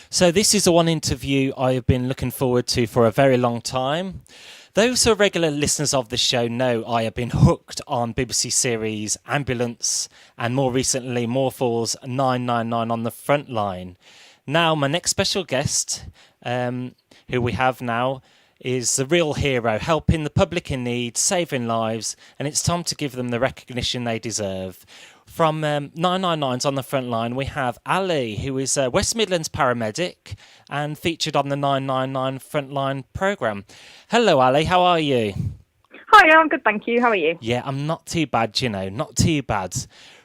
So this is the one interview I have been looking forward to for a very long time. Those who are regular listeners of the show know I have been hooked on BBC series Ambulance and more recently Morphal's 999 on the Frontline. Now my next special guest, who we have now, is the real hero, helping the public in need, saving lives, and it's time to give them the recognition they deserve. From 999's on the front line, we have Ali, who is a West Midlands paramedic and featured on the 999 Frontline programme. Hello, Ali, how are you? Hi, I'm good, thank you. How are you? Yeah, I'm not too bad, not too bad.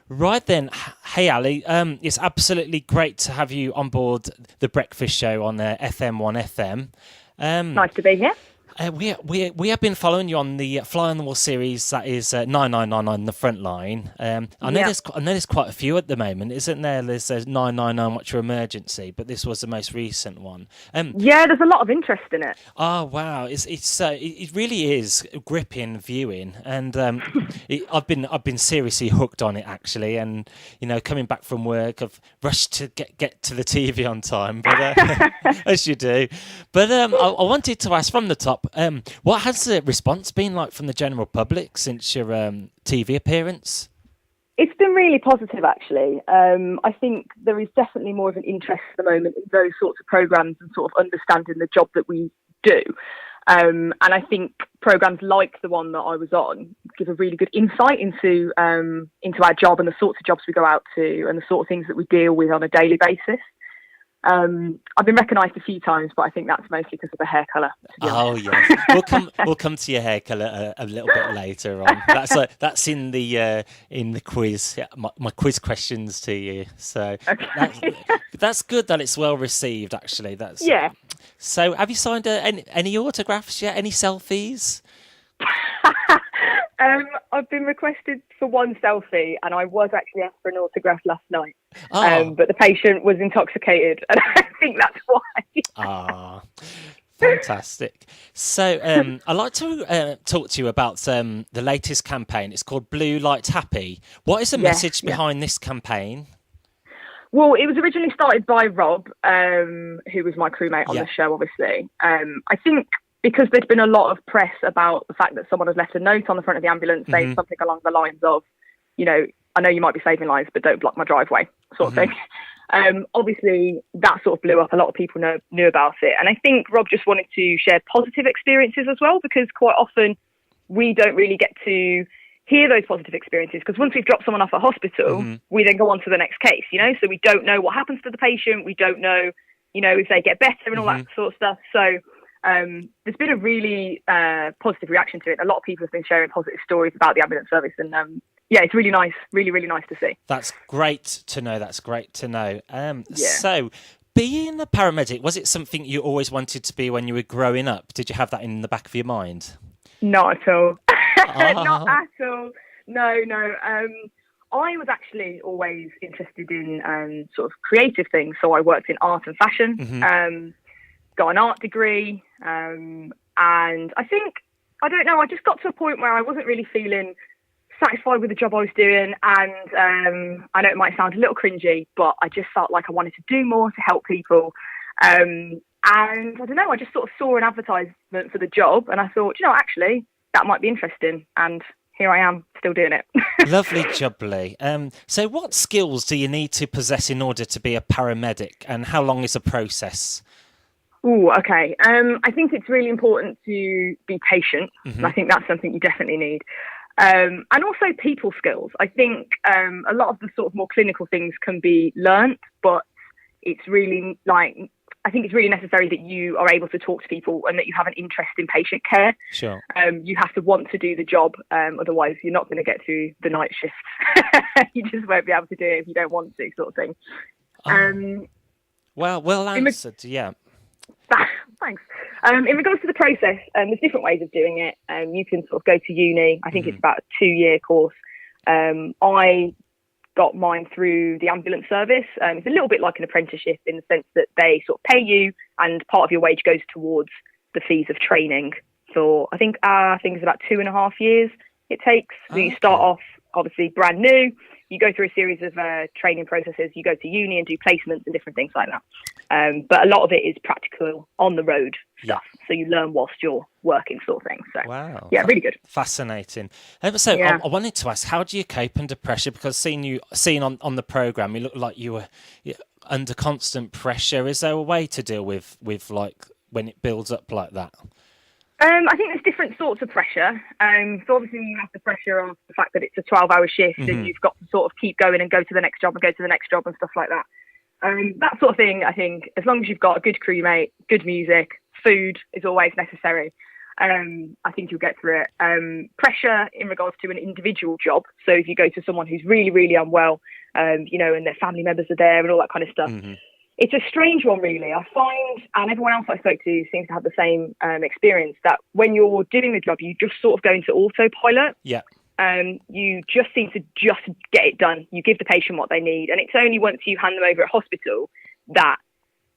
Right then, hey Ali, it's absolutely great to have you on board the Breakfast Show on FM1 FM. Nice to be here. We have been following you on the Fly on the Wall series that is 999 on the front line. I know there's quite a few at the moment, isn't there? There's 999 What's Your Emergency, but this was the most recent one. Yeah, there's a lot of interest in it. Oh wow, it really is gripping viewing, and I've been seriously hooked on it actually. And coming back from work, I've rushed to get to the TV on time, but as you do. But I wanted to ask from the top. What has the response been like from the general public since your TV appearance? It's been really positive, actually. I think there is definitely more of an interest at the moment in those sorts of programmes and sort of understanding the job that we do. And I think programmes like the one that I was on give a really good insight into our job and the sorts of jobs we go out to and the sort of things that we deal with on a daily basis. I've been recognised a few times, but I think that's mostly because of the hair colour. Oh yes, we'll come to your hair colour a little bit later on. That's in the quiz. Yeah, my quiz questions to you. So okay. that's good that it's well received. Actually, that's yeah. So, have you signed any autographs yet? Any selfies? I've been requested for one selfie, and I was actually asked for an autograph last night. Oh. But the patient was intoxicated, and I think that's why. Ah, fantastic. So I'd like to talk to you about the latest campaign. It's called Blue Light Happy. What is the message behind this campaign? Well, it was originally started by Rob, who was my crewmate on the show, obviously. I think because there'd been a lot of press about the fact that someone has left a note on the front of the ambulance saying something along the lines of, I know you might be saving lives, but don't block my driveway, sort of thing. Obviously, that sort of blew up. A lot of people knew about it. And I think Rob just wanted to share positive experiences as well, because quite often we don't really get to hear those positive experiences, because once we've dropped someone off at hospital, we then go on to the next case, so we don't know what happens to the patient. We don't know, if they get better and all that sort of stuff. So there's been a really positive reaction to it. A lot of people have been sharing positive stories about the ambulance service, and it's really nice, really, really nice to see. That's great to know. So, being a paramedic, was it something you always wanted to be when you were growing up? Did you have that in the back of your mind? Not at all. Not at all. No. I was actually always interested in sort of creative things. So I worked in art and fashion, got an art degree. And I think, I just got to a point where I wasn't really feeling satisfied with the job I was doing. And I know it might sound a little cringy, but I just felt like I wanted to do more to help people. And I don't know, I just sort of saw an advertisement for the job and I thought, actually, that might be interesting. And here I am, still doing it. Lovely jubbly. So what skills do you need to possess in order to be a paramedic, and how long is the process? Oh, okay. I think it's really important to be patient. And I think that's something you definitely need. And also people skills. I think a lot of the sort of more clinical things can be learnt, but it's really I think it's really necessary that you are able to talk to people and that you have an interest in patient care. Sure. You have to want to do the job. Otherwise, you're not going to get through the night shifts. You just won't be able to do it if you don't want to, sort of thing. Well answered, yeah. Thanks. In regards to the process, there's different ways of doing it. You can sort of go to uni. I think it's about a 2-year course. I got mine through the ambulance service. It's a little bit like an apprenticeship in the sense that they sort of pay you and part of your wage goes towards the fees of training for, I think it's about 2.5 years it takes. So you start off obviously brand new. You go through a series of training processes. You go to uni and do placements and different things like that. But a lot of it is practical on the road stuff. Yeah. So you learn whilst you're working, sort of thing. So wow, really good. Fascinating. I wanted to ask, how do you cope under pressure? Because seeing on the programme, you look like you were under constant pressure. Is there a way to deal with like when it builds up like that? I think there's different sorts of pressure. So obviously you have the pressure of the fact that it's a 12-hour shift and you've got to sort of keep going and go to the next job and go to the next job and stuff like that. That sort of thing, I think, as long as you've got a good crewmate, good music, food is always necessary. I think you'll get through it. Pressure in regards to an individual job. So if you go to someone who's really, really unwell, and their family members are there and all that kind of stuff, it's a strange one, really. I find, and everyone else I spoke to seems to have the same experience, that when you're doing the job, you just sort of go into autopilot. Yeah. You just seem to just get it done. You give the patient what they need. And it's only once you hand them over at hospital that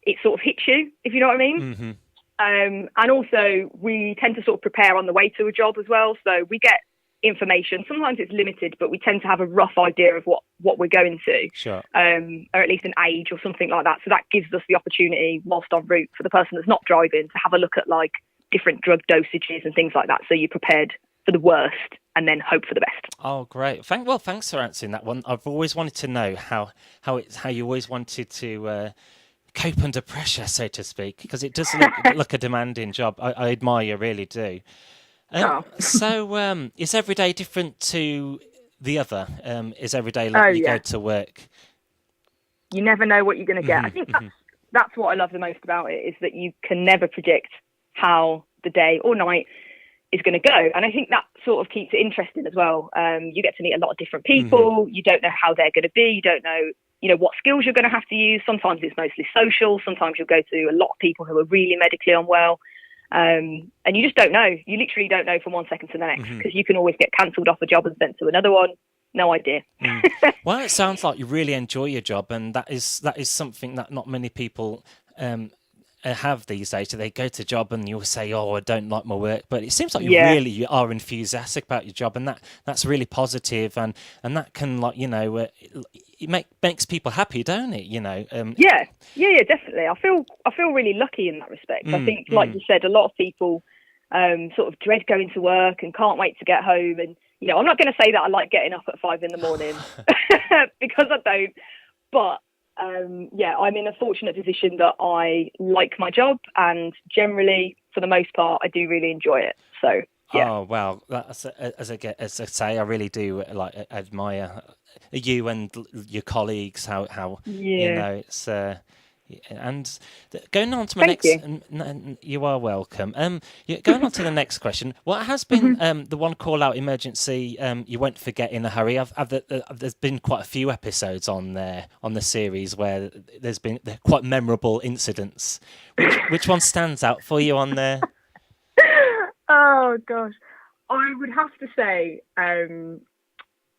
it sort of hits you, if you know what I mean. And also, we tend to sort of prepare on the way to a job as well. So we get information. Sometimes it's limited, but we tend to have a rough idea of what we're going to. Sure. Or at least an age or something like that. So that gives us the opportunity, whilst en route, for the person that's not driving, to have a look at like different drug dosages and things like that. So you're prepared for the worst and then hope for the best. Oh, great. Thanks for answering that one. I've always wanted to know how you always wanted to cope under pressure, so to speak, because it does look a demanding job. I admire you, really do. So is every day different to the other? Is every day like you go to work? You never know what you're going to get. I think that's what I love the most about it, is that you can never predict how the day or night is going to go. And I think that sort of keeps it interesting as well. You get to meet a lot of different people. You don't know how they're going to be. You don't know, what skills you're going to have to use. Sometimes it's mostly social. Sometimes you'll go to a lot of people who are really medically unwell. And you just don't know. You literally don't know from one second to the next, because you can always get cancelled off a job and sent to another one. No idea. Well, it sounds like you really enjoy your job, and that is something that not many people have these days. So they go to job and you'll say, "Oh, I don't like my work," but it seems like you really are enthusiastic about your job, and that's really positive, and that can it makes people happy, don't it? Yeah, definitely. I feel really lucky in that respect. I think, like you said, a lot of people sort of dread going to work and can't wait to get home. And I'm not going to say that I like getting up at 5 a.m. because I don't, but I'm in a fortunate position that I like my job, and generally, for the most part, I do really enjoy it. So, yeah. Oh, well, that's, as I say, I really do admire you and your colleagues. How it's. And going on to my next, you are welcome. Going on to the next question. What has been the one call-out emergency you won't forget in a hurry? There's been quite a few episodes on the series where there's been quite memorable incidents. Which one stands out for you on there? Oh gosh, I would have to say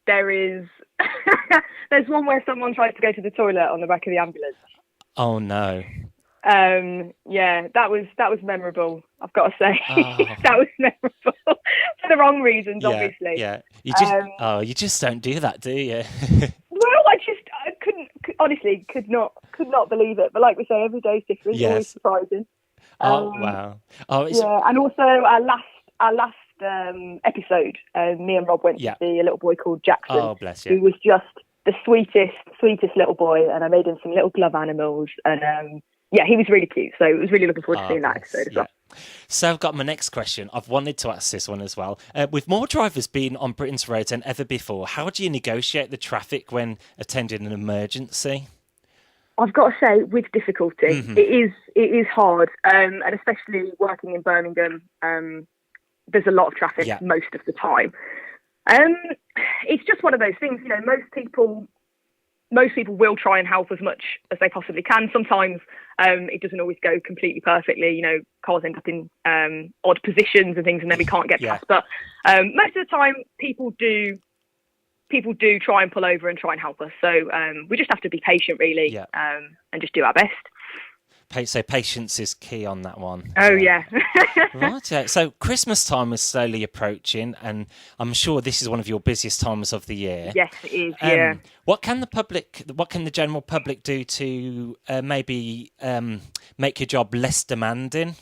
there is. There's one where someone tries to go to the toilet on the back of the ambulance. Oh no. That was memorable, I've got to say. That was memorable for the wrong reasons, obviously. Yeah. You just don't do that, do you? Well, I could not believe it. But like we say, every day's different. It's always surprising. Wow. And also our last episode, me and Rob went to see a little boy called Jackson. Oh, bless you. Who was just the sweetest little boy, and I made him some little glove animals, and he was really cute. So I was really looking forward to seeing that episode as well. So I've got my next question. I've wanted to ask this one as well. With more drivers being on Britain's roads than ever before, how do you negotiate the traffic when attending an emergency? I've got to say, with difficulty, it is hard, and especially working in Birmingham, there's a lot of traffic most of the time. It's just one of those things, most people will try and help as much as they possibly can. Sometimes it doesn't always go completely perfectly. Cars end up in odd positions and things, and then we can't get past. But most of the time, people do try and pull over and try and help us. So we just have to be patient, really, and just do our best. So patience is key on that one. Oh, yeah. Right. So Christmas time is slowly approaching, and I'm sure this is one of your busiest times of the year. Yes, it is. Yeah. What can the general public do to maybe make your job less demanding?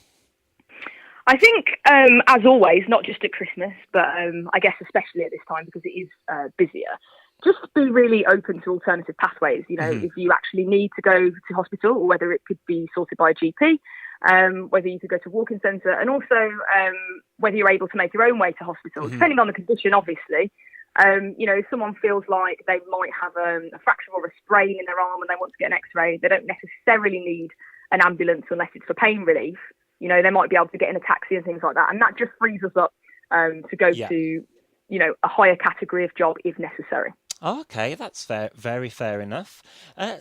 I think, as always, not just at Christmas, but I guess especially at this time because it is busier, just be really open to alternative pathways. You know, if you actually need to go to hospital, or whether it could be sorted by a GP, whether you could go to a walk-in centre, and also whether you're able to make your own way to hospital, depending on the condition, obviously. You know, if someone feels like they might have a fracture or a sprain in their arm and they want to get an X-ray, they don't necessarily need an ambulance unless it's for pain relief. You know, they might be able to get in a taxi and things like that. And that just frees us up to go to, you know, a higher category of job if necessary. Okay, that's fair, very fair enough.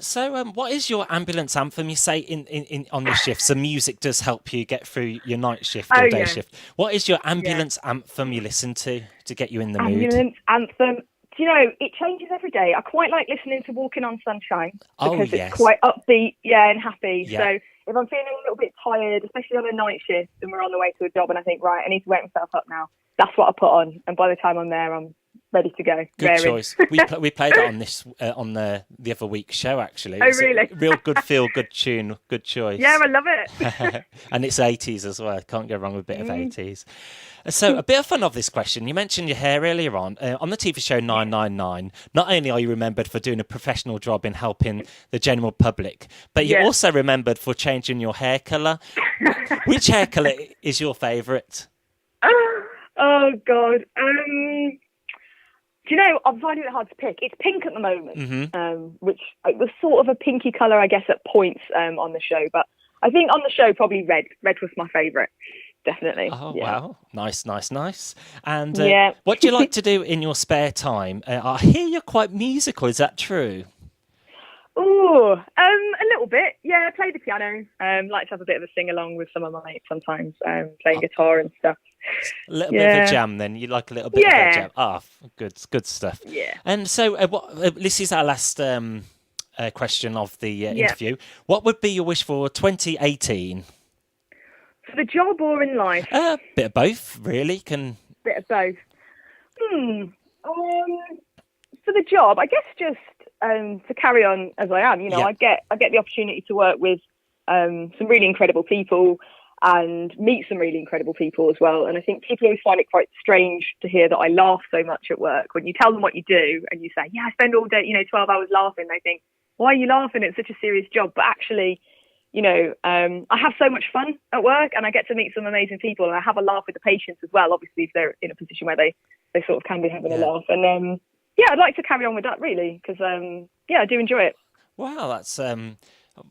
So, what is your ambulance anthem? You say in on your shifts, the music does help you get through your night shift or day shift. What is your ambulance anthem you listen to get you in the mood? Ambulance anthem. Do you know, it changes every day. I quite like listening to Walking on Sunshine because it's quite upbeat, and happy. Yeah. So if I'm feeling a little bit tired, especially on a night shift, and we're on the way to a job, and I think, right, I need to wake myself up now, that's what I put on. And by the time I'm there, I'm ready to go. Good choice. We played that on this on the other week's show, actually. Oh, really? Real good feel, good tune, good choice. Yeah, I love it. And it's 80s as well. Can't go wrong with a bit of 80s. So a bit of fun of this question. You mentioned your hair earlier on the TV show 999. Not only are you remembered for doing a professional job in helping the general public, but you're also remembered for changing your hair colour. Which hair colour is your favourite? Oh, God. Do you know, I'm finding it hard to pick. It's pink at the moment, which it was sort of a pinky colour, I guess, at points on the show. But I think on the show, probably red. Red was my favourite, definitely. Oh, wow. Nice. And what do you like to do in your spare time? I hear you're quite musical. Is that true? Oh, a little bit. Yeah, I play the piano. Like to have a bit of a sing-along with some of my mates sometimes, playing guitar and stuff. A little bit of a jam then. You like a little bit of a jam. Good stuff. Yeah. And so this is our last question of the interview. What would be your wish for 2018? For the job or in life? Bit of both, really. Bit of both. For the job, I guess just to carry on as I am. You know, I get the opportunity to work with some really incredible people and meet some really incredible people as well. And I think people always find it quite strange to hear that I laugh so much at work. When you tell them what you do and you say, I spend all day, 12 hours laughing, they think, why are you laughing? It's such a serious job. But actually, I have so much fun at work and I get to meet some amazing people and I have a laugh with the patients as well, obviously, if they're in a position where they sort of can be having a laugh. And I'd like to carry on with that, really, because, I do enjoy it. Wow,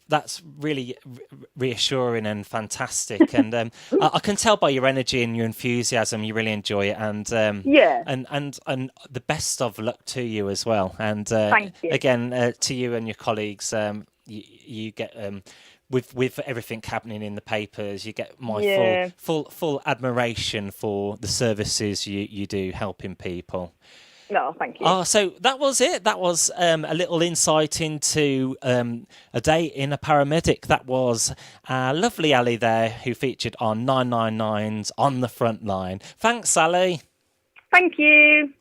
that's really reassuring and fantastic. And I can tell by your energy and your enthusiasm, you really enjoy it. And and the best of luck to you as well. And thank you. Again, to you and your colleagues, you get with everything happening in the papers, you get my full admiration for the services you do helping people. No, thank you. So that was it. That was a little insight into a day in a paramedic. That was lovely Ally there, who featured on 999's On the Front Line. Thanks, Ally. Thank you.